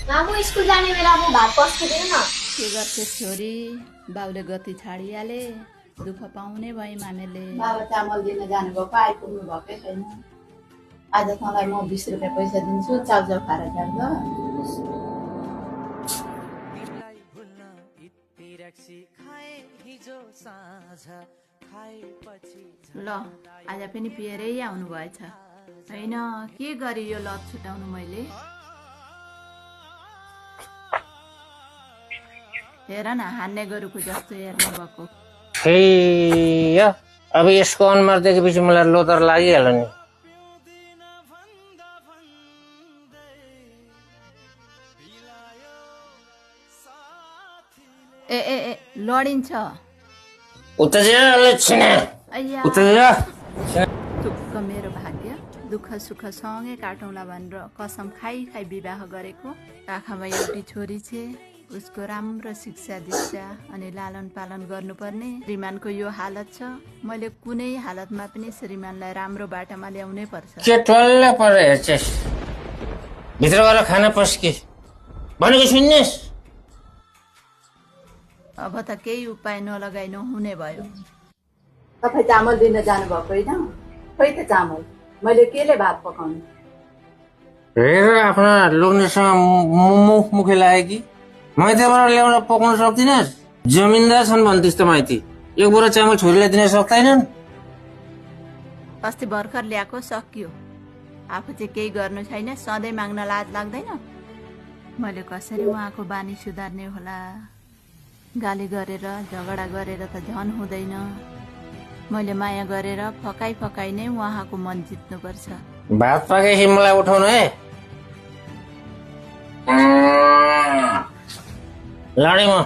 मामु school जाने बेलामा भात पस्किदिनु न। के गर्छे छोरी, बाउले गति छाडिहाले, दुःख पाउने भए मामेले। बाबा चामल दिन जानुभएको आइपुग्नु भएकै छैन। आज तँलाई म 20 रुपियाँ पैसा दिन्छु, चाउचाउ खाएर जाऊ ल। ल आज पनि पिएरै आउनु भएछ होइन, के गरी यो लत छुटाउनु मैले। हेर न, हान्ने गोरुको जस्तो हेर्नु भएको। अब यसको अनुहार देखेपछि मलाई लोतर लागिहाल्यो नि। ए ए ए लडिन्छ। उता जा लक्षिणा, अय्या, उता जा। दुःख मेरो भाग्य, दुःख सुख सँगै काटौँला भनेर कसम खाइ खाइ विवाह गरेको। आँखामा एउटी छोरी छे, उसको राम्रो शिक्षा दीक्षा अनि लालन पालन गर्नुपर्ने। श्रीमानको यो हालत छ, मैले कुनै हालतमा पनि श्रीमानलाई राम्रो बाटोमा ल्याउनै पर्छ। के टल्ल परेर हेर्छेस्, भित्र गएर खाना पस्के भनेको सुन्नेस्। अब त केही उपाय नलगाइ नहुने भयो। तपाईँ चामल दिन जानुभएको होइन? खोइ त चामल, मैले केले भात पकाउनु? हेर आफ्ना लोग्नेसँग मुखै लाग्यो कि माइतीबाट ल्याउन पकाउन सक्दिनस्। जमिनदार छन् भने त्यस्तो माइती एक बोरा चामल छोरीलाई दिन सक्दैनन्। अस्ति भर्खर ल्याएको सकियो, आफू चाहिँ केही गर्नु छैन, सधैँ माग्न लाज लाग्दैन। मैले कसरी उहाँको बानी सुधार्ने होला। गाली गरेर झगडा गरेर त झन हुँदैन। मैले माया गरेर फकाइ फकाइ नै उहाँको मन जित्नुपर्छ। भात पाकेपछि मलाई उठाउनु है। लाडे म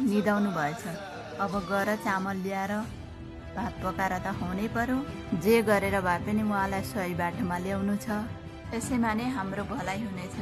निदाउनु भएछ। अब गएर चामल ल्याएर भात पकाएर त हुनै पर्यो। जे गरेर भए पनि उहाँलाई सही बाटोमा ल्याउनु छ, त्यसैमा नै हाम्रो भलाइ हुनेछ।